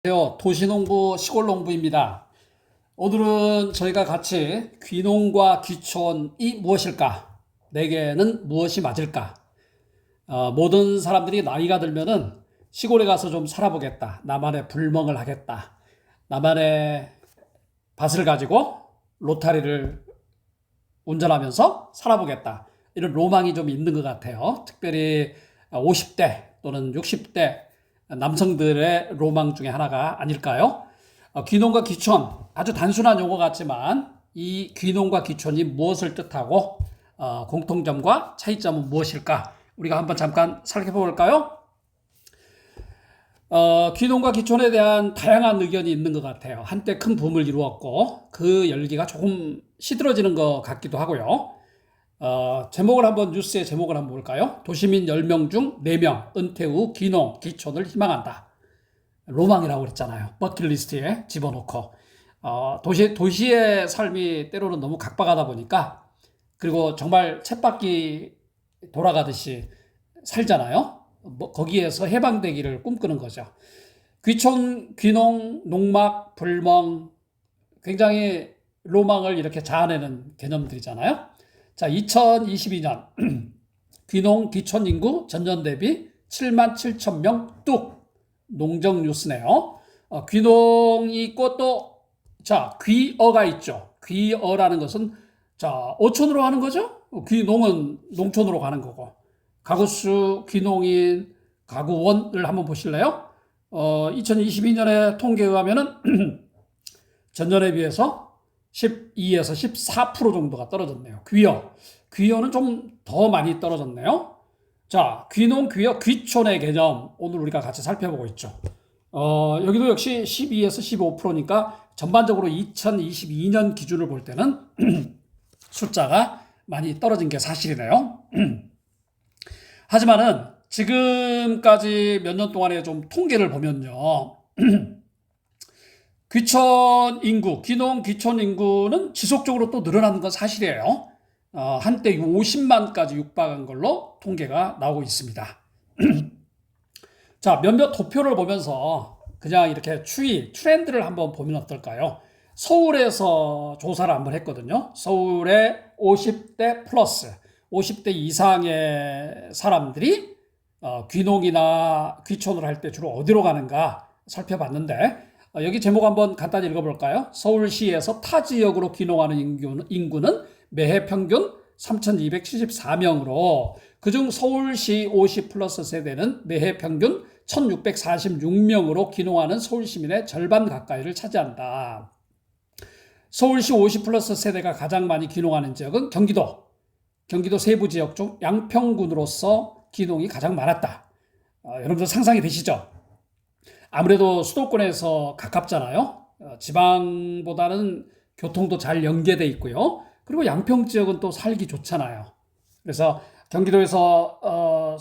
안녕하세요. 도시농부 시골농부입니다. 오늘은 저희가 같이 귀농과 귀촌이 무엇일까? 내게는 무엇이 맞을까? 모든 사람들이 나이가 들면은 시골에 가서 좀 살아보겠다. 나만의 불멍을 하겠다. 나만의 밭을 가지고 로타리를 운전하면서 살아보겠다. 이런 로망이 좀 있는 것 같아요. 특별히 50대 또는 60대 남성들의 로망 중에 하나가 아닐까요? 귀농과 귀촌, 아주 단순한 용어 같지만 이 귀농과 귀촌이 무엇을 뜻하고 공통점과 차이점은 무엇일까? 우리가 한번 잠깐 살펴볼까요? 귀농과 귀촌에 대한 다양한 의견이 있는 것 같아요. 한때 큰 붐을 이루었고 그 열기가 조금 시들어지는 것 같기도 하고요. 제목을 한번 뉴스의 제목을 한번 볼까요? 도시민 10명 중 4명 은퇴 후 귀농, 귀촌을 희망한다. 로망이라고 그랬잖아요. 버킷리스트에 집어넣고 도시의 삶이 때로는 너무 각박하다 보니까 그리고 정말 쳇바퀴 돌아가듯이 살잖아요. 거기에서 해방되기를 꿈꾸는 거죠. 귀촌, 귀농, 농막, 불멍 굉장히 로망을 이렇게 자아내는 개념들이잖아요. 자, 2022년 귀농 귀촌 인구 전년 대비 7만 7천 명 뚝. 농정 뉴스네요. 귀농이 있고 또, 자, 귀어가 있죠. 귀어라는 것은, 자, 어촌으로 하는 거죠? 귀농은 농촌으로 가는 거고. 가구수, 귀농인, 가구원을 한번 보실래요? 2022년에 통계에 의하면은 전년에 비해서 12에서 14% 정도가 떨어졌네요. 귀어는 좀 더 많이 떨어졌네요. 자, 귀농, 귀어, 귀촌의 개념 오늘 우리가 같이 살펴보고 있죠. 여기도 역시 12에서 15%니까 전반적으로 2022년 기준을 볼 때는 숫자가 많이 떨어진 게 사실이네요. 하지만은 지금까지 몇 년 동안의 좀 통계를 보면요. 귀촌 인구, 귀농 귀촌 인구는 지속적으로 또 늘어나는 건 사실이에요. 한때 50만까지 육박한 걸로 통계가 나오고 있습니다. 자, 몇몇 도표를 보면서 그냥 이렇게 트렌드를 한번 보면 어떨까요? 서울에서 조사를 한번 했거든요. 서울의 50대 플러스, 50대 이상의 사람들이 귀농이나 귀촌을 할 때 주로 어디로 가는가 살펴봤는데 여기 제목 한번 간단히 읽어볼까요? 서울시에서 타 지역으로 귀농하는 인구는 매해 평균 3,274명으로 그중 서울시 50 플러스 세대는 매해 평균 1,646명으로 귀농하는 서울 시민의 절반 가까이를 차지한다. 서울시 50 플러스 세대가 가장 많이 귀농하는 지역은 경기도 세부 지역 중 양평군으로서 귀농이 가장 많았다. 여러분들 상상이 되시죠? 아무래도 수도권에서 가깝잖아요. 지방보다는 교통도 잘 연계돼 있고요. 그리고 양평 지역은 또 살기 좋잖아요. 그래서 경기도에서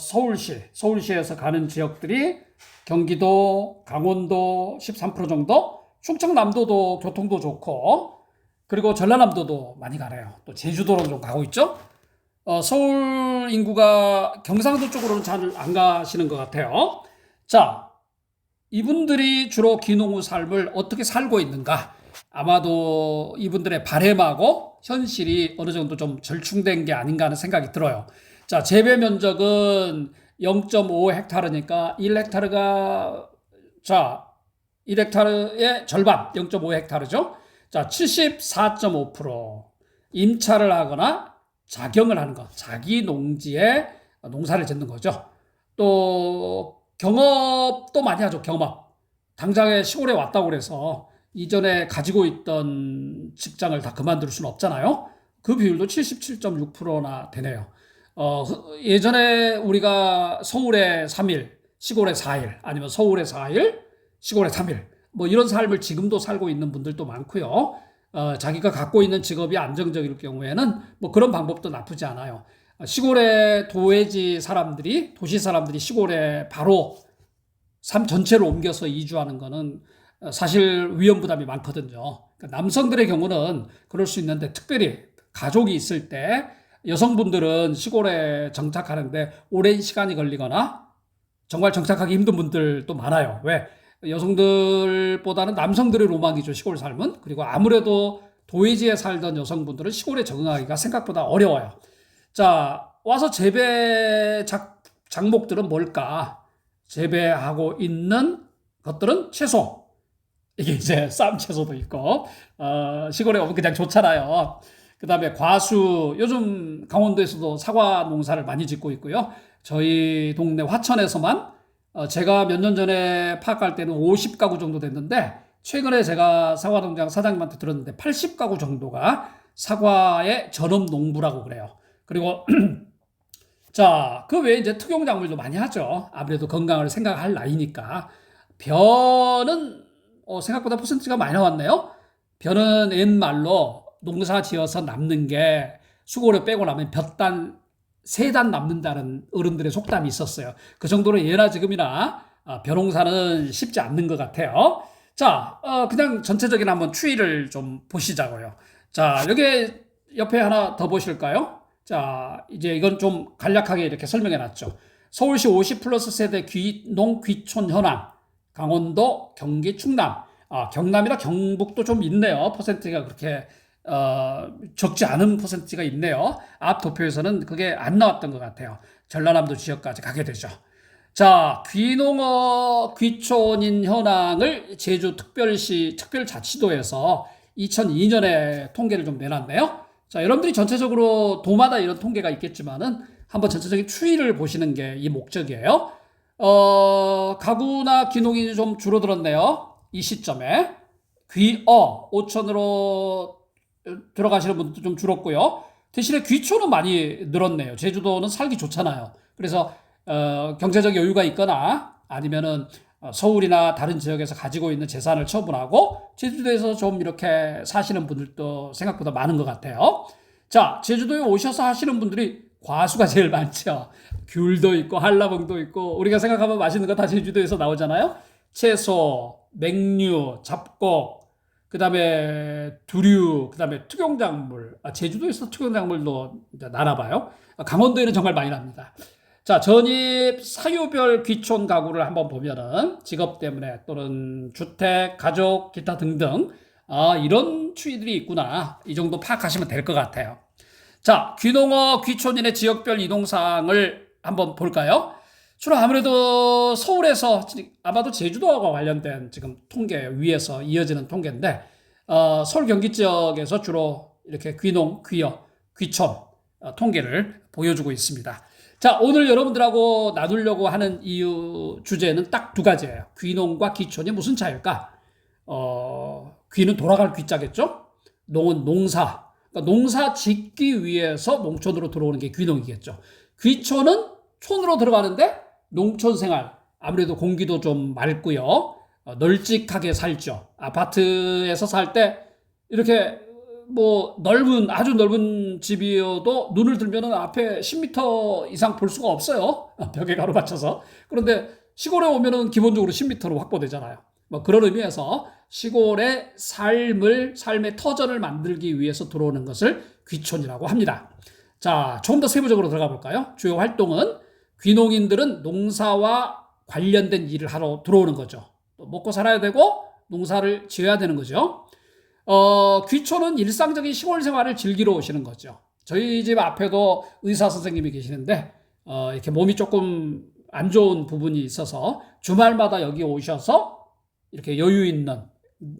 서울시에서 가는 지역들이 경기도, 강원도 13% 정도, 충청남도도 교통도 좋고, 그리고 전라남도도 많이 가네요. 또 제주도로 좀 가고 있죠. 서울 인구가 경상도 쪽으로는 잘 안 가시는 것 같아요. 자, 이분들이 주로 귀농 후 삶을 어떻게 살고 있는가? 아마도 이분들의 바램하고 현실이 어느 정도 좀 절충된 게 아닌가 하는 생각이 들어요. 자, 재배 면적은 0.5헥타르니까 1헥타르가, 자, 1헥타르의 절반, 0.5헥타르죠? 자, 74.5%. 임차를 하거나 작경을 하는 것, 자기 농지에 농사를 짓는 거죠. 또 경업도 많이 하죠. 경업. 당장에 시골에 왔다고 그래서 이전에 가지고 있던 직장을 다 그만둘 수는 없잖아요. 그 비율도 77.6%나 되네요. 예전에 우리가 서울에 3일, 시골에 4일, 아니면 서울에 4일, 시골에 3일, 뭐 이런 삶을 지금도 살고 있는 분들도 많고요. 자기가 갖고 있는 직업이 안정적일 경우에는 뭐 그런 방법도 나쁘지 않아요. 시골의 도시 사람들이 시골에 바로 삶 전체를 옮겨서 이주하는 거는 사실 위험 부담이 많거든요. 그러니까 남성들의 경우는 그럴 수 있는데 특별히 가족이 있을 때 여성분들은 시골에 정착하는데 오랜 시간이 걸리거나 정말 정착하기 힘든 분들도 많아요. 왜? 여성들보다는 남성들의 로망이죠, 시골 삶은. 그리고 아무래도 도회지에 살던 여성분들은 시골에 적응하기가 생각보다 어려워요. 자, 와서 작목들은 뭘까? 재배하고 있는 것들은 채소. 이게 이제 쌈 채소도 있고, 시골에 오면 그냥 좋잖아요. 그 다음에 과수, 요즘 강원도에서도 사과 농사를 많이 짓고 있고요. 저희 동네 화천에서만, 제가 몇 년 전에 파악할 때는 50가구 정도 됐는데, 최근에 제가 사과 농장 사장님한테 들었는데 80가구 정도가 사과의 전업 농부라고 그래요. 그리고 자, 그 외에 이제 특용작물도 많이 하죠. 아무래도 건강을 생각할 나이니까. 벼는 생각보다 퍼센트가 많이 나왔네요. 벼는 옛말로 농사 지어서 남는 게 수고를 빼고 나면 볕단, 세단 남는다는 어른들의 속담이 있었어요. 그 정도로 예나 지금이나 벼농사는 쉽지 않는 것 같아요. 자, 그냥 전체적인 한번 추이를 좀 보시자고요. 자, 여기 옆에 하나 더 보실까요? 자, 이제 이건 좀 간략하게 이렇게 설명해 놨죠. 서울시 50 플러스 세대 귀농 귀촌 현황, 강원도, 경기, 충남, 경남이나 경북도 좀 있네요. 퍼센트가 그렇게 적지 않은 퍼센트가 있네요. 앞 도표에서는 그게 안 나왔던 것 같아요. 전라남도 지역까지 가게 되죠. 자, 귀농어 귀촌인 현황을 제주 특별자치도에서 2002년에 통계를 좀 내놨네요. 자, 여러분들이 전체적으로 도마다 이런 통계가 있겠지만은 한번 전체적인 추이를 보시는 게 이 목적이에요. 가구나 귀농이 좀 줄어들었네요. 이 시점에. 귀어 5천으로 들어가시는 분들도 좀 줄었고요. 대신에 귀촌은 많이 늘었네요. 제주도는 살기 좋잖아요. 그래서 경제적 여유가 있거나 아니면은 서울이나 다른 지역에서 가지고 있는 재산을 처분하고 제주도에서 좀 이렇게 사시는 분들도 생각보다 많은 것 같아요. 자, 제주도에 오셔서 하시는 분들이 과수가 제일 많죠. 귤도 있고 한라봉도 있고 우리가 생각하면 맛있는 거 다 제주도에서 나오잖아요. 채소, 맹류, 잡곡, 그다음에 두류, 그다음에 특용작물. 제주도에서 특용작물도 나나봐요. 강원도에는 정말 많이 납니다. 자, 전입 사유별 귀촌 가구를 한번 보면은 직업 때문에 또는 주택, 가족, 기타 등등 이런 추이들이 있구나. 이 정도 파악하시면 될 것 같아요. 자, 귀농어 귀촌인의 지역별 이동사항을 한번 볼까요? 주로 아무래도 서울에서 아마도 제주도와 관련된 지금 통계 위에서 이어지는 통계인데 서울 경기 지역에서 주로 이렇게 귀농, 귀여, 귀촌 통계를 보여주고 있습니다. 자, 오늘 여러분들하고 나누려고 하는 이유 주제는 딱 두 가지예요. 귀농과 귀촌이 무슨 차이일까? 귀는 돌아갈 귀자겠죠? 농은 농사. 그러니까 농사 짓기 위해서 농촌으로 들어오는 게 귀농이겠죠. 귀촌은 촌으로 들어가는데 농촌 생활. 아무래도 공기도 좀 맑고요. 널찍하게 살죠. 아파트에서 살 때 이렇게 뭐 아주 넓은 집이어도 눈을 들면은 앞에 10m 이상 볼 수가 없어요. 벽에 가로막혀서. 그런데 시골에 오면은 기본적으로 10m로 확보되잖아요. 뭐 그런 의미에서 시골의 삶의 터전을 만들기 위해서 들어오는 것을 귀촌이라고 합니다. 자, 조금 더 세부적으로 들어가 볼까요? 주요 활동은 귀농인들은 농사와 관련된 일을 하러 들어오는 거죠. 먹고 살아야 되고 농사를 지어야 되는 거죠. 귀촌은 일상적인 시골 생활을 즐기러 오시는 거죠. 저희 집 앞에도 의사 선생님이 계시는데, 이렇게 몸이 조금 안 좋은 부분이 있어서 주말마다 여기 오셔서 이렇게 여유 있는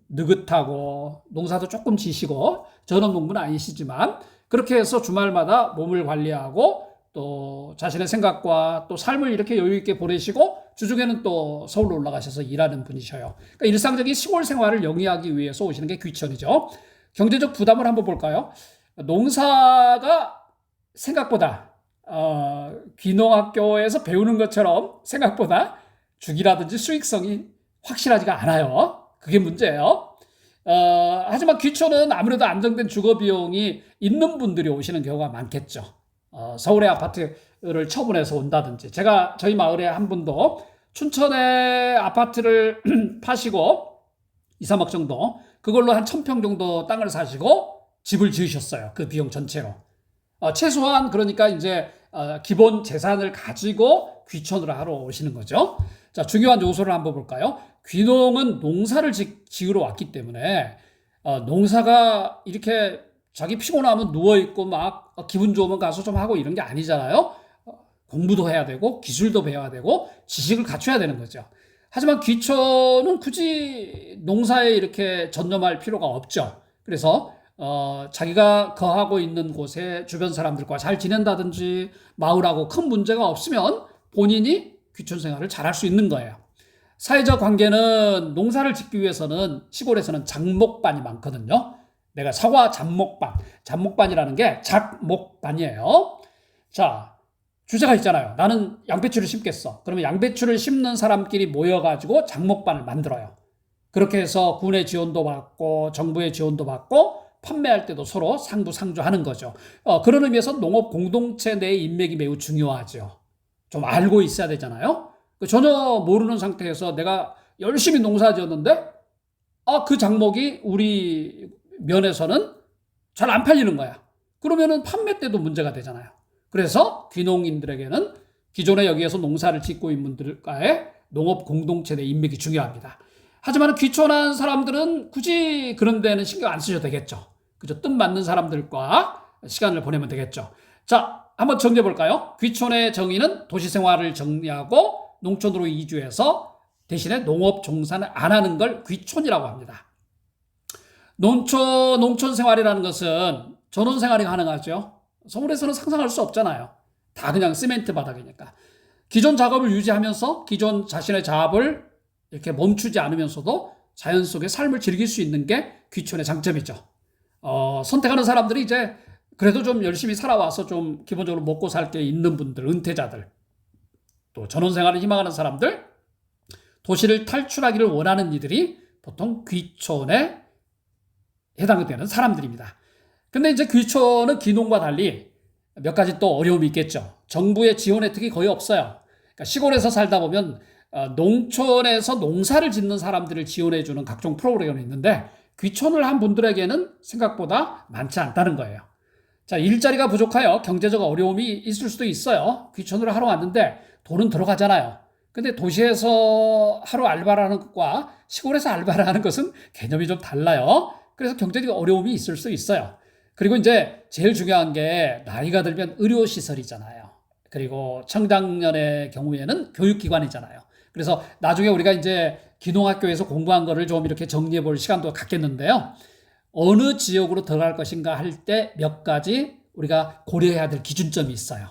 느긋하고 농사도 조금 지시고 전업농부는 아니시지만 그렇게 해서 주말마다 몸을 관리하고 또 자신의 생각과 또 삶을 이렇게 여유 있게 보내시고 주중에는 또 서울로 올라가셔서 일하는 분이셔요. 그러니까 일상적인 시골 생활을 영위하기 위해서 오시는 게 귀촌이죠. 경제적 부담을 한번 볼까요? 농사가 생각보다 귀농학교에서 배우는 것처럼 생각보다 주기라든지 수익성이 확실하지가 않아요. 그게 문제예요. 하지만 귀촌은 아무래도 안정된 주거 비용이 있는 분들이 오시는 경우가 많겠죠. 서울의 아파트를 처분해서 온다든지. 저희 마을에 한 분도 춘천에 아파트를 파시고 2, 3억 정도 그걸로 한 1000평 정도 땅을 사시고 집을 지으셨어요. 그 비용 전체로. 최소한 그러니까 이제 기본 재산을 가지고 귀촌을 하러 오시는 거죠. 자, 중요한 요소를 한번 볼까요? 귀농은 농사를 지으러 왔기 때문에 농사가 이렇게 자기 피곤하면 누워있고 막 기분 좋으면 가서 좀 하고 이런 게 아니잖아요. 공부도 해야 되고 기술도 배워야 되고 지식을 갖춰야 되는 거죠. 하지만 귀촌은 굳이 농사에 이렇게 전념할 필요가 없죠. 그래서 자기가 거하고 있는 곳에 주변 사람들과 잘 지낸다든지 마을하고 큰 문제가 없으면 본인이 귀촌 생활을 잘할 수 있는 거예요. 사회적 관계는 농사를 짓기 위해서는 시골에서는 작목반이 많거든요. 내가 사과 잡목반이라는 게 작목반이에요. 자, 주제가 있잖아요. 나는 양배추를 심겠어. 그러면 양배추를 심는 사람끼리 모여가지고 작목반을 만들어요. 그렇게 해서 군의 지원도 받고 정부의 지원도 받고 판매할 때도 서로 상부상조하는 거죠. 그런 의미에서 농업 공동체 내의 인맥이 매우 중요하죠. 좀 알고 있어야 되잖아요. 전혀 모르는 상태에서 내가 열심히 농사 지었는데 그 작목이 우리 면에서는 잘 안 팔리는 거야. 그러면은 판매 때도 문제가 되잖아요. 그래서 귀농인들에게는 기존에 여기에서 농사를 짓고 있는 분들과의 농업 공동체 내 인맥이 중요합니다. 하지만 귀촌한 사람들은 굳이 그런 데는 신경 안 쓰셔도 되겠죠. 그죠? 뜻 맞는 사람들과 시간을 보내면 되겠죠. 자, 한번 정리해 볼까요? 귀촌의 정의는 도시 생활을 정리하고 농촌으로 이주해서 대신에 농업 종사는 안 하는 걸 귀촌이라고 합니다. 농촌 생활이라는 것은 전원 생활이 가능하죠. 서울에서는 상상할 수 없잖아요. 다 그냥 시멘트 바닥이니까. 기존 작업을 유지하면서 기존 자신의 작업을 이렇게 멈추지 않으면서도 자연 속의 삶을 즐길 수 있는 게 귀촌의 장점이죠. 선택하는 사람들이 이제 그래도 좀 열심히 살아와서 좀 기본적으로 먹고 살 게 있는 분들, 은퇴자들, 또 전원 생활을 희망하는 사람들, 도시를 탈출하기를 원하는 이들이 보통 귀촌에 해당이 되는 사람들입니다. 근데 이제 귀촌은 귀농과 달리 몇 가지 또 어려움이 있겠죠. 정부의 지원 혜택이 거의 없어요. 그러니까 시골에서 살다 보면 농촌에서 농사를 짓는 사람들을 지원해주는 각종 프로그램이 있는데 귀촌을 한 분들에게는 생각보다 많지 않다는 거예요. 자, 일자리가 부족하여 경제적 어려움이 있을 수도 있어요. 귀촌을 하러 왔는데 돈은 들어가잖아요. 근데 도시에서 하루 알바를 하는 것과 시골에서 알바를 하는 것은 개념이 좀 달라요. 그래서 경제적 어려움이 있을 수 있어요. 그리고 이제 제일 중요한 게 나이가 들면 의료시설이잖아요. 그리고 청장년의 경우에는 교육기관이잖아요. 그래서 나중에 우리가 이제 귀농학교에서 공부한 거를 좀 이렇게 정리해 볼 시간도 갖겠는데요. 어느 지역으로 들어갈 것인가 할 때 몇 가지 우리가 고려해야 될 기준점이 있어요.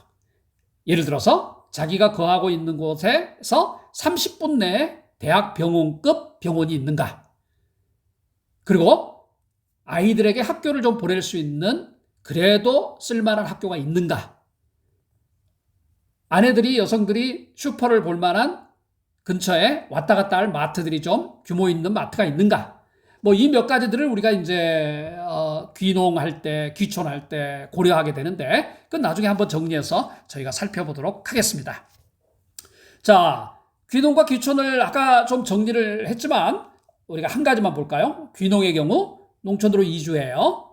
예를 들어서 자기가 거하고 있는 곳에서 30분 내에 대학 병원급 병원이 있는가? 그리고 아이들에게 학교를 좀 보낼 수 있는 그래도 쓸만한 학교가 있는가? 아내들이 여성들이 슈퍼를 볼 만한 근처에 왔다 갔다 할 마트들이 좀 규모 있는 마트가 있는가? 뭐 이 몇 가지들을 우리가 이제 귀농할 때, 귀촌할 때 고려하게 되는데 그건 나중에 한번 정리해서 저희가 살펴보도록 하겠습니다. 자, 귀농과 귀촌을 아까 좀 정리를 했지만 우리가 한 가지만 볼까요? 귀농의 경우 농촌으로 이주해요.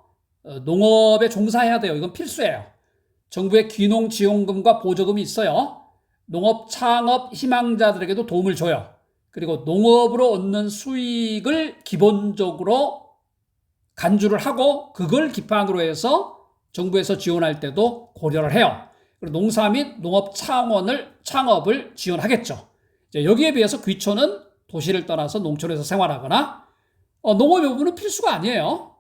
농업에 종사해야 돼요. 이건 필수예요. 정부의 귀농 지원금과 보조금이 있어요. 농업 창업 희망자들에게도 도움을 줘요. 그리고 농업으로 얻는 수익을 기본적으로 간주를 하고 그걸 기반으로 해서 정부에서 지원할 때도 고려를 해요. 그리고 농사 및 농업 창업을 지원하겠죠. 여기에 비해서 귀촌은 도시를 떠나서 농촌에서 생활하거나 농업 여부는 필수가 아니에요.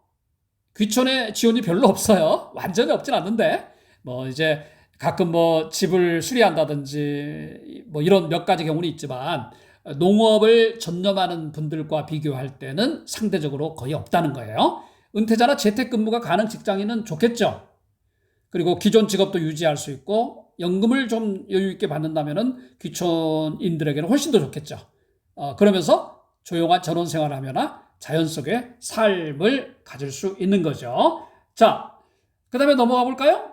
귀촌에 지원이 별로 없어요. 완전히 없진 않는데 뭐 이제 가끔 뭐 집을 수리한다든지 뭐 이런 몇 가지 경우는 있지만 농업을 전념하는 분들과 비교할 때는 상대적으로 거의 없다는 거예요. 은퇴자나 재택근무가 가능 직장인은 좋겠죠. 그리고 기존 직업도 유지할 수 있고 연금을 좀 여유 있게 받는다면은 귀촌인들에게는 훨씬 더 좋겠죠. 그러면서 조용한 전원 생활을 하거나 자연 속의 삶을 가질 수 있는 거죠. 자, 그 다음에 넘어가 볼까요?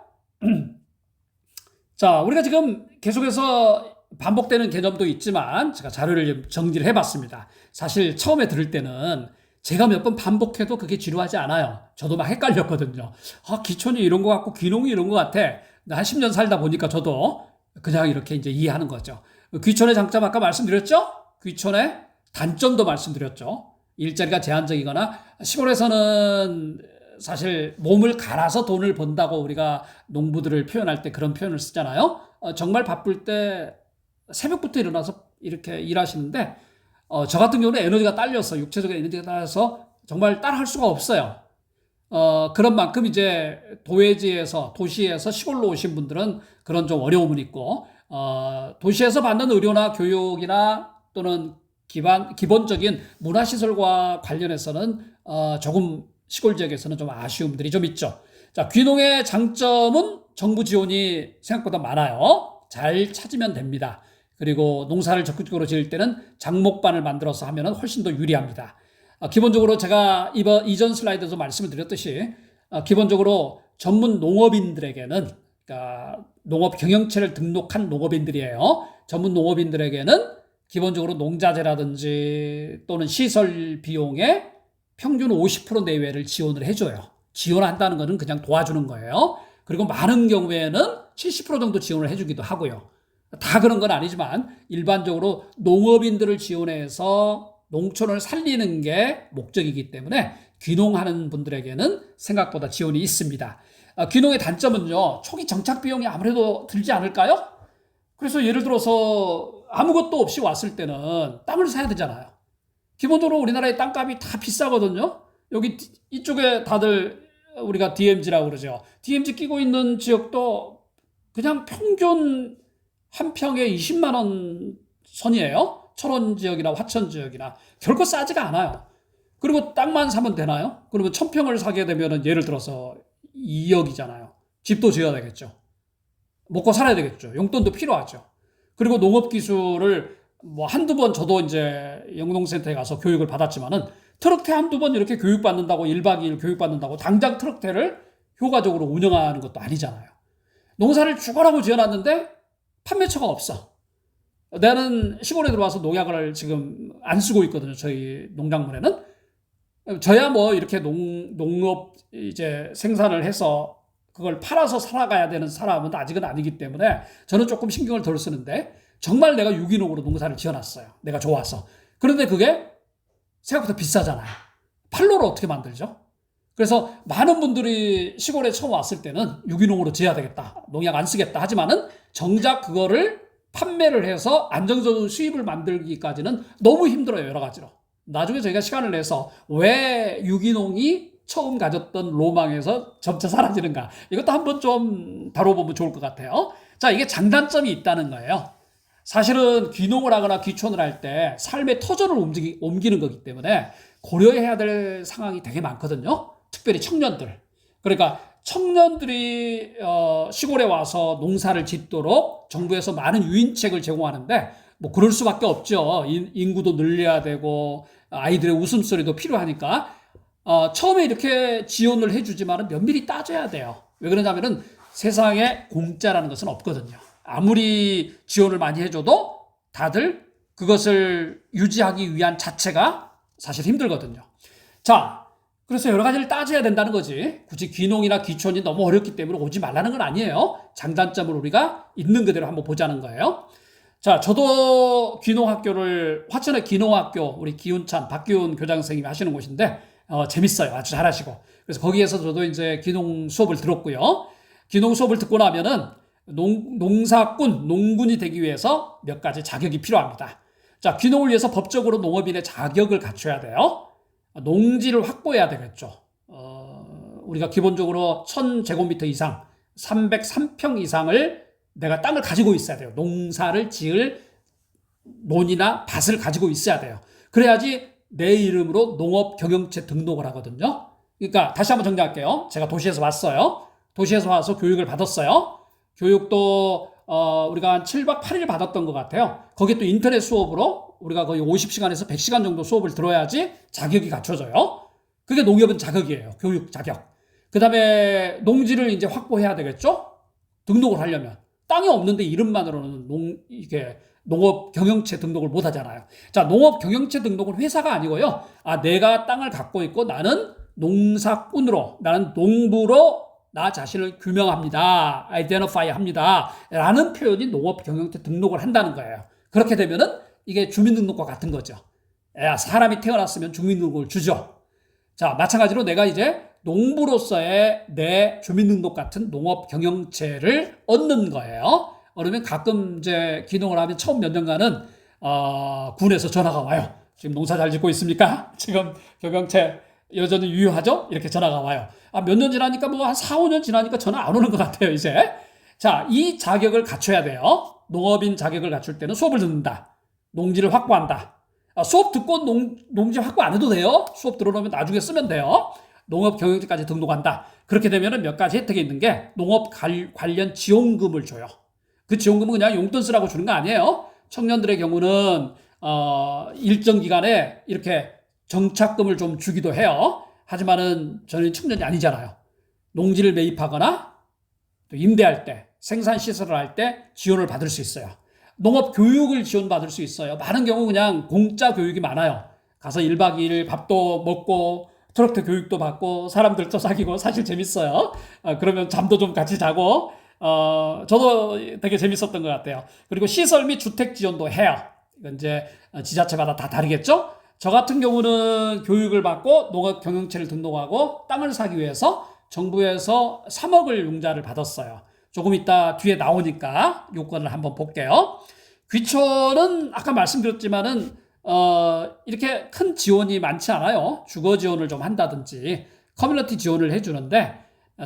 자, 우리가 지금 계속해서 반복되는 개념도 있지만 제가 자료를 좀 정리를 해봤습니다. 사실 처음에 들을 때는 제가 몇 번 반복해도 그게 지루하지 않아요. 저도 막 헷갈렸거든요. 귀촌이 이런 것 같고 귀농이 이런 것 같아. 한 10년 살다 보니까 저도 그냥 이렇게 이제 이해하는 거죠. 귀촌의 장점 아까 말씀드렸죠? 귀촌에 단점도 말씀드렸죠. 일자리가 제한적이거나 시골에서는 사실 몸을 갈아서 돈을 번다고 우리가 농부들을 표현할 때 그런 표현을 쓰잖아요. 정말 바쁠 때 새벽부터 일어나서 이렇게 일하시는데 저 같은 경우는 에너지가 딸려서 육체적인 에너지가 딸려서 정말 따라할 수가 없어요. 그런 만큼 이제 도시에서 시골로 오신 분들은 그런 좀 어려움은 있고, 도시에서 받는 의료나 교육이나 또는 기본적인 문화시설과 관련해서는, 조금 시골 지역에서는 좀 아쉬움들이 좀 있죠. 자, 귀농의 장점은 정부 지원이 생각보다 많아요. 잘 찾으면 됩니다. 그리고 농사를 적극적으로 지을 때는 장목반을 만들어서 하면 훨씬 더 유리합니다. 기본적으로 제가 이전 슬라이드에서 말씀을 드렸듯이 기본적으로 전문 농업인들에게는, 그러니까 농업 경영체를 등록한 농업인들이에요. 전문 농업인들에게는 기본적으로 농자재라든지 또는 시설 비용의 평균 50% 내외를 지원을 해줘요. 지원한다는 것은 그냥 도와주는 거예요. 그리고 많은 경우에는 70% 정도 지원을 해주기도 하고요. 다 그런 건 아니지만 일반적으로 농업인들을 지원해서 농촌을 살리는 게 목적이기 때문에 귀농하는 분들에게는 생각보다 지원이 있습니다. 귀농의 단점은요, 초기 정착 비용이 아무래도 들지 않을까요? 그래서 예를 들어서 아무것도 없이 왔을 때는 땅을 사야 되잖아요. 기본적으로 우리나라의 땅값이 다 비싸거든요. 여기 이쪽에 다들 우리가 DMZ라고 그러죠. DMZ 끼고 있는 지역도 그냥 평균 한 평에 20만 원 선이에요. 철원 지역이나 화천 지역이나 결코 싸지가 않아요. 그리고 땅만 사면 되나요? 그러면 1000평을 사게 되면 예를 들어서 2억이잖아요. 집도 지어야 되겠죠. 먹고 살아야 되겠죠. 용돈도 필요하죠. 그리고 농업 기술을 뭐 한두 번 저도 이제 영농센터에 가서 교육을 받았지만은 트럭태 한두 번 이렇게 교육받는다고 1박 2일 교육받는다고 당장 트럭태를 효과적으로 운영하는 것도 아니잖아요. 농사를 죽어라고 지어놨는데 판매처가 없어. 나는 시골에 들어와서 농약을 지금 안 쓰고 있거든요. 저희 농작물에는. 저야 뭐 이렇게 농업 이제 생산을 해서 그걸 팔아서 살아가야 되는 사람은 아직은 아니기 때문에 저는 조금 신경을 덜 쓰는데 정말 내가 유기농으로 농사를 지어놨어요. 내가 좋아서. 그런데 그게 생각보다 비싸잖아요. 팔로를 어떻게 만들죠? 그래서 많은 분들이 시골에 처음 왔을 때는 유기농으로 지어야 되겠다. 농약 안 쓰겠다. 하지만은 정작 그거를 판매를 해서 안정적인 수입을 만들기까지는 너무 힘들어요. 여러 가지로. 나중에 저희가 시간을 내서 왜 유기농이 처음 가졌던 로망에서 점차 사라지는가. 이것도 한번 좀 다뤄보면 좋을 것 같아요. 자, 이게 장단점이 있다는 거예요. 사실은 귀농을 하거나 귀촌을 할 때 삶의 터전을 옮기는 거기 때문에 고려해야 될 상황이 되게 많거든요. 특별히 청년들. 그러니까 청년들이 시골에 와서 농사를 짓도록 정부에서 많은 유인책을 제공하는데 뭐 그럴 수밖에 없죠. 인구도 늘려야 되고 아이들의 웃음소리도 필요하니까 처음에 이렇게 지원을 해주지만은 면밀히 따져야 돼요. 왜 그러냐면은 세상에 공짜라는 것은 없거든요. 아무리 지원을 많이 해줘도 다들 그것을 유지하기 위한 자체가 사실 힘들거든요. 자, 그래서 여러 가지를 따져야 된다는 거지. 굳이 귀농이나 귀촌이 너무 어렵기 때문에 오지 말라는 건 아니에요. 장단점을 우리가 있는 그대로 한번 보자는 거예요. 자, 저도 귀농학교를 화천의 귀농학교 우리 기훈찬 박기훈 교장 선생님이 하시는 곳인데 재밌어요. 아주 잘하시고. 그래서 거기에서 저도 이제 귀농 수업을 들었고요. 귀농 수업을 듣고 나면은 농군이 되기 위해서 몇 가지 자격이 필요합니다. 자, 귀농을 위해서 법적으로 농업인의 자격을 갖춰야 돼요. 농지를 확보해야 되겠죠. 우리가 기본적으로 1000제곱미터 이상, 303평 이상을 내가 땅을 가지고 있어야 돼요. 농사를 지을 논이나 밭을 가지고 있어야 돼요. 그래야지 내 이름으로 농업 경영체 등록을 하거든요. 그러니까 다시 한번 정리할게요. 제가 도시에서 왔어요. 도시에서 와서 교육을 받았어요. 교육도 우리가 한 7박 8일 받았던 것 같아요. 거기 또 인터넷 수업으로 우리가 거의 50시간에서 100시간 정도 수업을 들어야지 자격이 갖춰져요. 그게 농협은 자격이에요. 교육 자격. 그 다음에 농지를 이제 확보해야 되겠죠? 등록을 하려면. 땅이 없는데 이름만으로는 이게 농업 경영체 등록을 못 하잖아요. 자, 농업 경영체 등록은 회사가 아니고요. 내가 땅을 갖고 있고 나는 농사꾼으로, 나는 농부로 나 자신을 규명합니다. identify 합니다. 라는 표현이 농업 경영체 등록을 한다는 거예요. 그렇게 되면은 이게 주민등록과 같은 거죠. 사람이 태어났으면 주민등록을 주죠. 자, 마찬가지로 내가 이제 농부로서의 내 주민등록 같은 농업 경영체를 얻는 거예요. 그러면 가끔 이제 귀농을 하면 처음 몇 년간은 군에서 전화가 와요. 지금 농사 잘 짓고 있습니까? 지금 경영체 여전히 유효하죠? 이렇게 전화가 와요. 몇 년 지나니까 뭐 한 4, 5년 지나니까 전화 안 오는 것 같아요, 이제. 자, 이 자격을 갖춰야 돼요. 농업인 자격을 갖출 때는 수업을 듣는다. 농지를 확보한다. 수업 듣고 농지 확보 안 해도 돼요. 수업 들어놓으면 나중에 쓰면 돼요. 농업 경영지까지 등록한다. 그렇게 되면 몇 가지 혜택이 있는 게 농업 관련 지원금을 줘요. 그 지원금은 그냥 용돈 쓰라고 주는 거 아니에요. 청년들의 경우는 일정 기간에 이렇게 정착금을 좀 주기도 해요. 하지만은 저는 청년이 아니잖아요. 농지를 매입하거나 또 임대할 때, 생산시설을 할 때 지원을 받을 수 있어요. 농업 교육을 지원받을 수 있어요. 많은 경우 그냥 공짜 교육이 많아요. 가서 1박 2일 밥도 먹고 트럭터 교육도 받고 사람들도 사귀고 사실 재밌어요. 그러면 잠도 좀 같이 자고 저도 되게 재밌었던 것 같아요. 그리고 시설 및 주택 지원도 해요. 이건 이제 지자체마다 다 다르겠죠? 저 같은 경우는 교육을 받고 농업 경영체를 등록하고 땅을 사기 위해서 정부에서 3억을 융자를 받았어요. 조금 이따 뒤에 나오니까 요건을 한번 볼게요. 귀촌은 아까 말씀드렸지만은 이렇게 큰 지원이 많지 않아요. 주거 지원을 좀 한다든지 커뮤니티 지원을 해주는데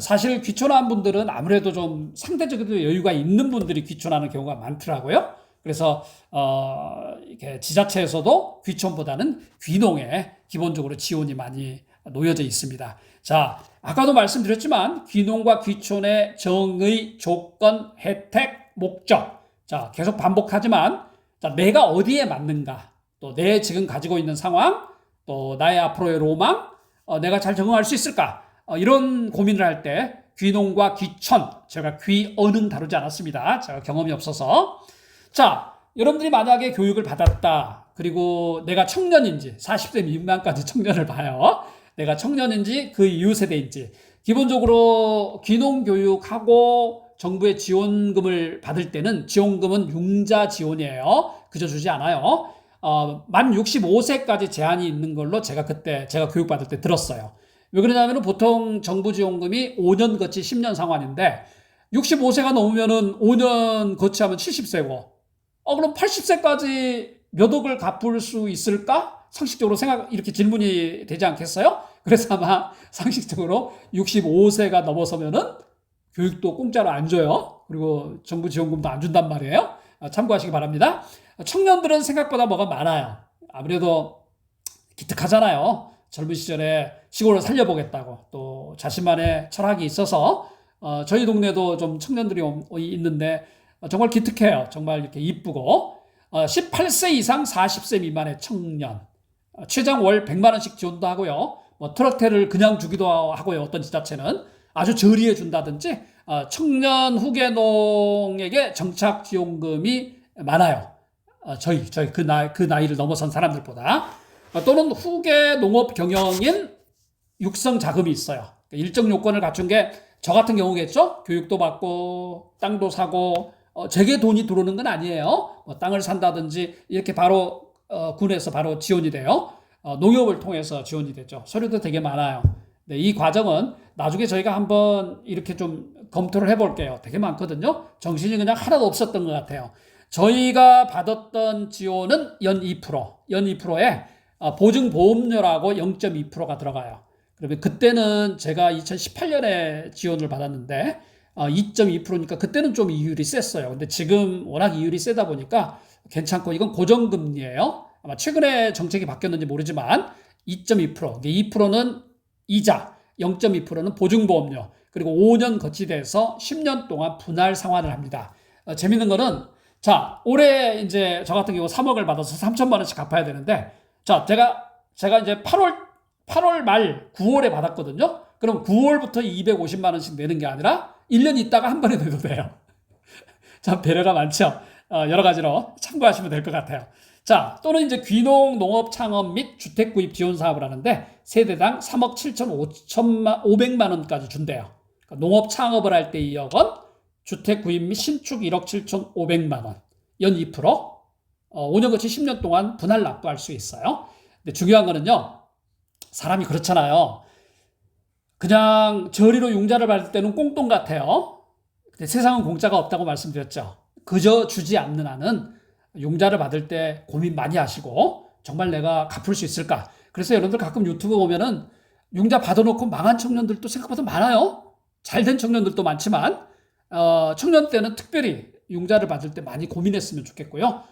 사실 귀촌한 분들은 아무래도 좀 상대적으로 여유가 있는 분들이 귀촌하는 경우가 많더라고요. 그래서 이렇게 지자체에서도 귀촌보다는 귀농에 기본적으로 지원이 많이 놓여져 있습니다. 자, 아까도 말씀드렸지만 귀농과 귀촌의 정의, 조건, 혜택, 목적. 자, 계속 반복하지만 자, 내가 어디에 맞는가? 또 내 지금 가지고 있는 상황, 또 나의 앞으로의 로망, 내가 잘 적응할 수 있을까? 이런 고민을 할 때 귀농과 귀촌, 제가 귀언은 다루지 않았습니다. 제가 경험이 없어서. 자, 여러분들이 만약에 교육을 받았다. 그리고 내가 청년인지 40세 미만까지 청년을 봐요. 내가 청년인지 그 이후 세대인지 기본적으로 귀농교육하고 정부의 지원금을 받을 때는 지원금은 융자 지원이에요. 그저 주지 않아요. 만 65세까지 제한이 있는 걸로 제가 교육받을 때 들었어요. 왜 그러냐면 보통 정부 지원금이 5년 거치 10년 상환인데 65세가 넘으면은 5년 거치하면 70세고 그럼 80세까지 몇 억을 갚을 수 있을까? 상식적으로 이렇게 질문이 되지 않겠어요? 그래서 아마 상식적으로 65세가 넘어서면은 교육도 공짜로 안 줘요. 그리고 정부 지원금도 안 준단 말이에요. 참고하시기 바랍니다. 청년들은 생각보다 뭐가 많아요. 아무래도 기특하잖아요. 젊은 시절에 시골을 살려보겠다고 또 자신만의 철학이 있어서 저희 동네도 좀 청년들이 있는데 정말 기특해요. 정말 이렇게 이쁘고 18세 이상 40세 미만의 청년 최장 월 100만 원씩 지원도 하고요. 뭐 트럭테를 그냥 주기도 하고요. 어떤 지자체는 아주 저리해 준다든지 청년 후계농에게 정착 지원금이 많아요. 저희 그 나이를 넘어선 사람들보다 또는 후계 농업 경영인 육성 자금이 있어요. 일정 요건을 갖춘 게 저 같은 경우겠죠. 교육도 받고 땅도 사고 제게 돈이 들어오는 건 아니에요. 땅을 산다든지 이렇게 바로 군에서 바로 지원이 돼요. 농협을 통해서 지원이 되죠. 서류도 되게 많아요. 네, 이 과정은 나중에 저희가 한번 이렇게 좀 검토를 해볼게요. 되게 많거든요. 정신이 그냥 하나도 없었던 것 같아요. 저희가 받았던 지원은 연 2%에 보증보험료라고 0.2%가 들어가요. 그러면 그때는 제가 2018년에 지원을 받았는데 2.2%니까 그때는 좀 이율이 셌어요. 근데 지금 워낙 이율이 세다 보니까 괜찮고 이건 고정금리예요. 아마 최근에 정책이 바뀌었는지 모르지만 2.2%, 2%는 이자, 0.2%는 보증보험료, 그리고 5년 거치돼서 10년 동안 분할 상환을 합니다. 재밌는 거는 자, 올해 이제 저 같은 경우 3억을 받아서 3천만 원씩 갚아야 되는데 자, 제가 이제 8월 말 9월에 받았거든요. 그럼 9월부터 250만 원씩 내는 게 아니라 1년 있다가 한 번에 내도 돼요. 참 배려가 많죠. 여러 가지로 참고하시면 될 것 같아요. 자, 또는 이제 귀농 농업 창업 및 주택 구입 지원 사업을 하는데 세대당 3억 7천5백만 원까지 준대요. 그러니까 농업 창업을 할 때 2억 원, 주택 구입 및 신축 1억 7천5백만 원, 연 2%, 5년 거치 10년 동안 분할 납부할 수 있어요. 근데 중요한 거는요. 사람이 그렇잖아요. 그냥 저리로 융자를 받을 때는 꽁돈 같아요. 근데 세상은 공짜가 없다고 말씀드렸죠. 그저 주지 않는 한은 융자를 받을 때 고민 많이 하시고 정말 내가 갚을 수 있을까? 그래서 여러분들 가끔 유튜브 보면은 융자 받아놓고 망한 청년들도 생각보다 많아요. 잘된 청년들도 많지만 청년 때는 특별히 융자를 받을 때 많이 고민했으면 좋겠고요.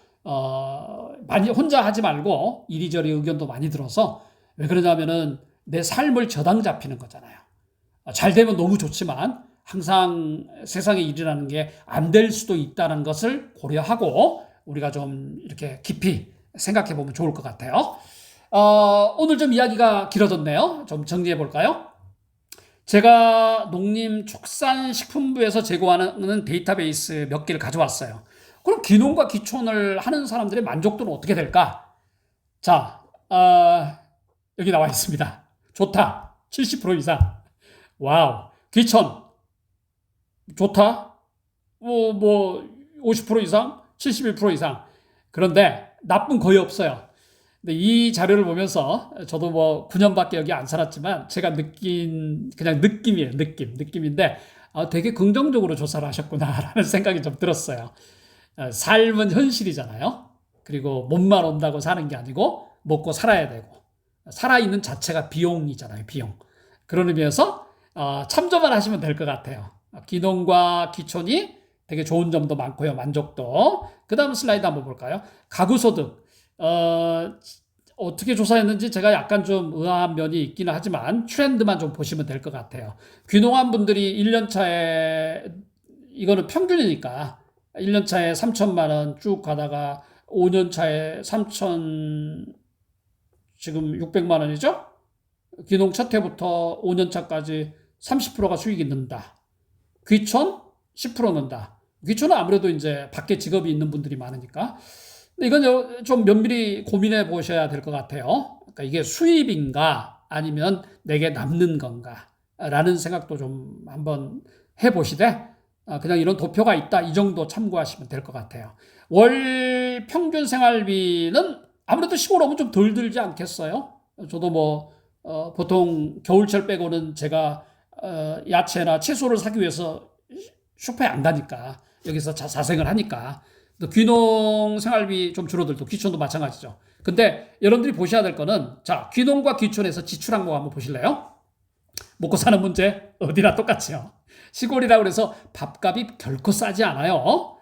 많이 혼자 하지 말고 이리저리 의견도 많이 들어서 왜 그러냐면은 내 삶을 저당 잡히는 거잖아요. 잘 되면 너무 좋지만 항상 세상의 일이라는 게 안 될 수도 있다는 것을 고려하고 우리가 좀 이렇게 깊이 생각해 보면 좋을 것 같아요. 오늘 좀 이야기가 길어졌네요. 좀 정리해 볼까요? 제가 농림축산식품부에서 제공하는 데이터베이스 몇 개를 가져왔어요. 그럼 귀농과 귀촌을 하는 사람들의 만족도는 어떻게 될까? 자, 여기 나와 있습니다. 좋다. 70% 이상. 와우. 귀촌. 좋다. 50% 이상? 71% 이상. 그런데 나쁜 거의 없어요. 근데 이 자료를 보면서 저도 9년밖에 여기 안 살았지만 제가 느낀 그냥 느낌이에요. 느낌인데 되게 긍정적으로 조사를 하셨구나라는 생각이 좀 들었어요. 삶은 현실이잖아요. 그리고 몸만 온다고 사는 게 아니고 먹고 살아야 되고 살아있는 자체가 비용이잖아요. 비용. 그런 의미에서 참조만 하시면 될 것 같아요. 귀농과 귀촌이 되게 좋은 점도 많고요. 만족도. 그 다음 슬라이드 한번 볼까요? 가구소득. 어떻게 조사했는지 제가 약간 좀 의아한 면이 있기는 하지만 트렌드만 좀 보시면 될 것 같아요. 귀농한 분들이 1년 차에 이거는 평균이니까 1년 차에 3천만 원 쭉 가다가 5년 차에 3천 지금 600만 원이죠? 귀농 첫 해부터 5년 차까지 30%가 수익이 는다. 귀촌 10% 는다. 귀촌은 아무래도 이제 밖에 직업이 있는 분들이 많으니까. 이건 좀 면밀히 고민해 보셔야 될 것 같아요. 그러니까 이게 수입인가 아니면 내게 남는 건가 라는 생각도 좀 한번 해보시되 그냥 이런 도표가 있다 이 정도 참고하시면 될 것 같아요. 월 평균 생활비는 아무래도 시골 오면 좀 덜 들지 않겠어요? 저도 보통 겨울철 빼고는 제가 야채나 채소를 사기 위해서 슈퍼에 안 가니까 여기서 자생을 하니까 또 귀농 생활비 좀 줄어들고 귀촌도 마찬가지죠. 근데 여러분들이 보셔야 될 거는 자 귀농과 귀촌에서 지출한 거 한번 보실래요? 먹고 사는 문제 어디나 똑같죠. 시골이라고 그래서 밥값이 결코 싸지 않아요.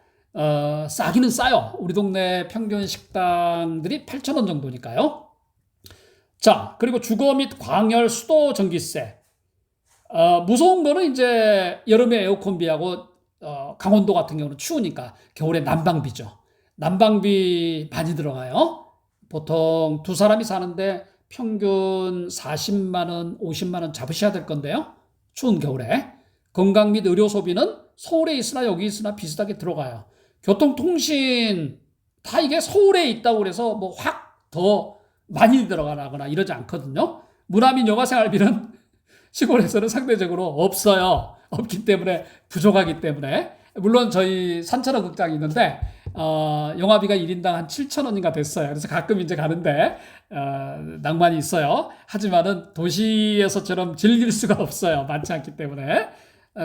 싸기는 싸요. 우리 동네 평균 식당들이 8,000원 정도니까요. 자 그리고 주거 및 광열 수도 전기세. 무서운 거는 이제 여름에 에어컨비하고 강원도 같은 경우는 추우니까 겨울에 난방비죠. 난방비 많이 들어가요. 보통 두 사람이 사는데 평균 40만 원, 50만 원 잡으셔야 될 건데요. 추운 겨울에. 건강 및 의료 소비는 서울에 있으나 여기 있으나 비슷하게 들어가요. 교통통신 다 이게 서울에 있다고 그래서 확 더 많이 들어가거나 이러지 않거든요. 문화 및 여가 생활비는 시골에서는 상대적으로 없어요. 없기 때문에 부족하기 때문에 물론 저희 산천어 극장이 있는데 영화비가 1인당 한 7,000원인가 됐어요. 그래서 가끔 이제 가는데 낭만이 있어요. 하지만은 도시에서처럼 즐길 수가 없어요. 많지 않기 때문에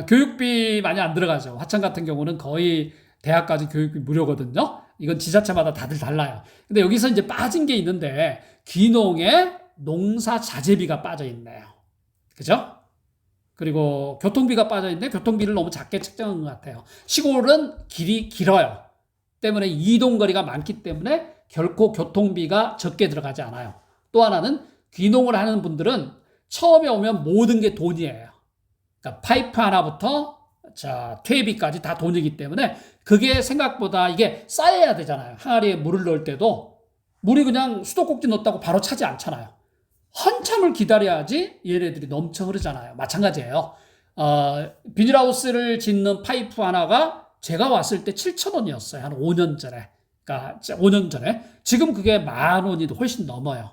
교육비 많이 안 들어가죠. 화천 같은 경우는 거의 대학까지 교육비 무료거든요. 이건 지자체마다 다들 달라요. 근데 여기서 이제 빠진 게 있는데 귀농에 농사 자재비가 빠져 있네요. 그죠? 그리고 교통비가 빠져있는데 교통비를 너무 작게 책정한 것 같아요. 시골은 길이 길어요. 때문에 이동거리가 많기 때문에 결코 교통비가 적게 들어가지 않아요. 또 하나는 귀농을 하는 분들은 처음에 오면 모든 게 돈이에요. 그러니까 파이프 하나부터 퇴비까지 다 돈이기 때문에 그게 생각보다 이게 쌓여야 되잖아요. 항아리에 물을 넣을 때도 물이 그냥 수도꼭지 넣었다고 바로 차지 않잖아요. 한참을 기다려야지 얘네들이 넘쳐 흐르잖아요. 마찬가지예요. 비닐하우스를 짓는 파이프 하나가 제가 왔을 때 7,000원이었어요. 한 5년 전에. 그러니까 5년 전에. 지금 그게 10,000원이 훨씬 넘어요.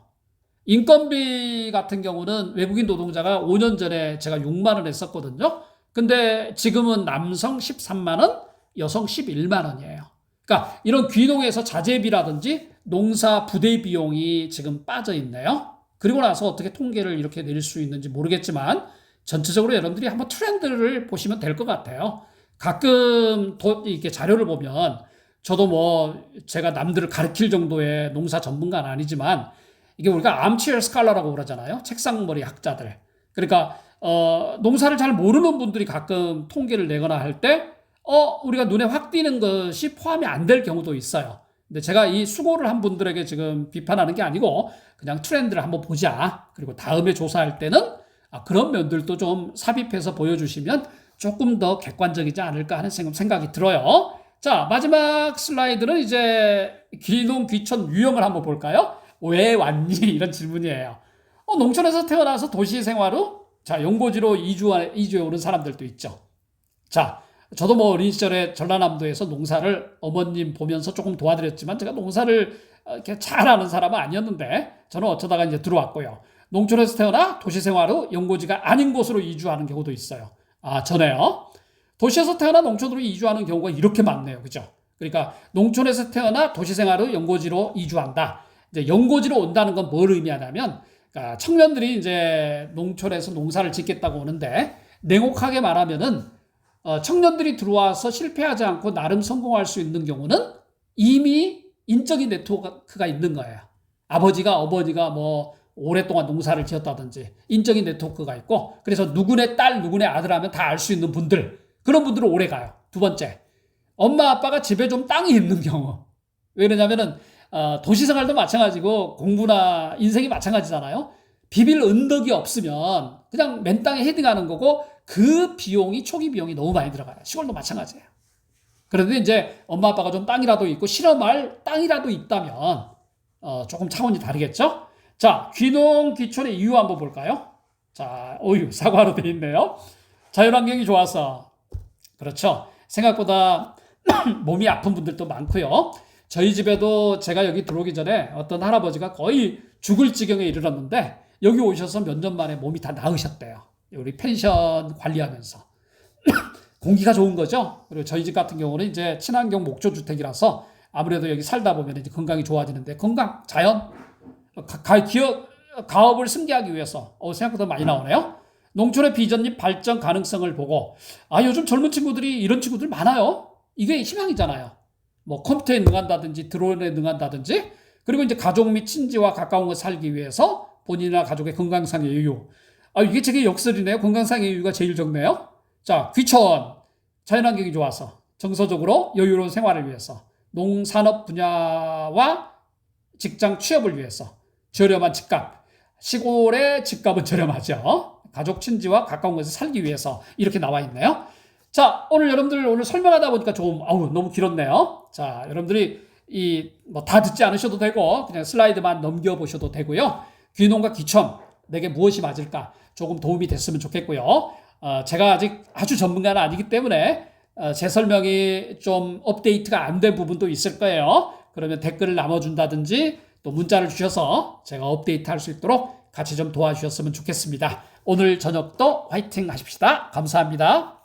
인건비 같은 경우는 외국인 노동자가 5년 전에 제가 6만 원 했었거든요. 근데 지금은 남성 13만 원, 여성 11만 원이에요. 그러니까 이런 귀농에서 자재비라든지 농사 부대 비용이 지금 빠져 있네요. 그리고 나서 어떻게 통계를 이렇게 내릴 수 있는지 모르겠지만 전체적으로 여러분들이 한번 트렌드를 보시면 될 것 같아요. 가끔 이렇게 자료를 보면 저도 뭐 제가 남들을 가르칠 정도의 농사 전문가는 아니지만 이게 우리가 암치어 스칼라라고 그러잖아요. 책상머리 학자들. 그러니까 농사를 잘 모르는 분들이 가끔 통계를 내거나 할 때 우리가 눈에 확 띄는 것이 포함이 안 될 경우도 있어요. 근데 제가 이 수고를 한 분들에게 지금 비판하는 게 아니고 그냥 트렌드를 한번 보자. 그리고 다음에 조사할 때는 그런 면들도 좀 삽입해서 보여주시면 조금 더 객관적이지 않을까 하는 생각이 들어요. 자, 마지막 슬라이드는 이제 귀농, 귀촌 유형을 한번 볼까요? 왜 왔니? 이런 질문이에요. 농촌에서 태어나서 도시 생활로 자, 연고지로 이주해 오는 사람들도 있죠. 자, 저도 뭐 어린 시절에 전라남도에서 농사를 어머님 보면서 조금 도와드렸지만 제가 농사를 이렇게 잘하는 사람은 아니었는데 저는 어쩌다가 이제 들어왔고요. 농촌에서 태어나 도시 생활로 연고지가 아닌 곳으로 이주하는 경우도 있어요. 전에요. 도시에서 태어나 농촌으로 이주하는 경우가 이렇게 많네요. 그죠? 그러니까 농촌에서 태어나 도시 생활로 연고지로 이주한다. 이제 연고지로 온다는 건 뭘 의미하냐면 그러니까 청년들이 이제 농촌에서 농사를 짓겠다고 오는데 냉혹하게 말하면은 청년들이 들어와서 실패하지 않고 나름 성공할 수 있는 경우는 이미 인적인 네트워크가 있는 거예요. 아버지가 어머니가 뭐 오랫동안 농사를 지었다든지 인적인 네트워크가 있고 그래서 누구네 딸 누구네 아들 하면 다 알 수 있는 분들 그런 분들은 오래 가요. 두 번째, 엄마 아빠가 집에 좀 땅이 있는 경우. 왜 그러냐면은 도시생활도 마찬가지고 공부나 인생이 마찬가지잖아요. 비빌 언덕이 없으면 그냥 맨 땅에 헤딩하는 거고 그 비용이 초기 비용이 너무 많이 들어가요. 시골도 마찬가지예요. 그런데 이제 엄마 아빠가 좀 땅이라도 있고 실험할 땅이라도 있다면 조금 차원이 다르겠죠? 자, 귀농, 귀촌의 이유 한번 볼까요? 자, 사과로 돼 있네요. 자연환경이 좋아서. 그렇죠. 생각보다 몸이 아픈 분들도 많고요. 저희 집에도 제가 여기 들어오기 전에 어떤 할아버지가 거의 죽을 지경에 이르렀는데 여기 오셔서 몇 년 만에 몸이 다 나으셨대요. 우리 펜션 관리하면서. 공기가 좋은 거죠. 그리고 저희 집 같은 경우는 이제 친환경 목조주택이라서 아무래도 여기 살다 보면 이제 건강이 좋아지는데 건강, 자연, 가업을 승계하기 위해서 생각보다 많이 나오네요. 농촌의 비전립 발전 가능성을 보고 요즘 젊은 친구들이 이런 친구들 많아요. 이게 희망이잖아요. 뭐 컴퓨터에 능한다든지 드론에 능한다든지 그리고 이제 가족 및 친지와 가까운 걸 살기 위해서 본인이나 가족의 건강상의 여유. 이게 되게 역설이네요. 건강상의 여유가 제일 적네요. 자, 귀촌. 자연환경이 좋아서 정서적으로 여유로운 생활을 위해서 농산업 분야와 직장 취업을 위해서 저렴한 집값. 시골의 집값은 저렴하죠. 가족 친지와 가까운 곳에 살기 위해서 이렇게 나와 있네요. 자, 여러분들 오늘 설명하다 보니까 좀 너무 길었네요. 자, 여러분들이 뭐 다 듣지 않으셔도 되고 그냥 슬라이드만 넘겨보셔도 되고요. 귀농과 귀촌 내게 무엇이 맞을까 조금 도움이 됐으면 좋겠고요. 제가 아직 아주 전문가는 아니기 때문에 제 설명이 좀 업데이트가 안 된 부분도 있을 거예요. 그러면 댓글을 남아준다든지 또 문자를 주셔서 제가 업데이트 할 수 있도록 같이 좀 도와주셨으면 좋겠습니다. 오늘 저녁도 화이팅 하십시다. 감사합니다.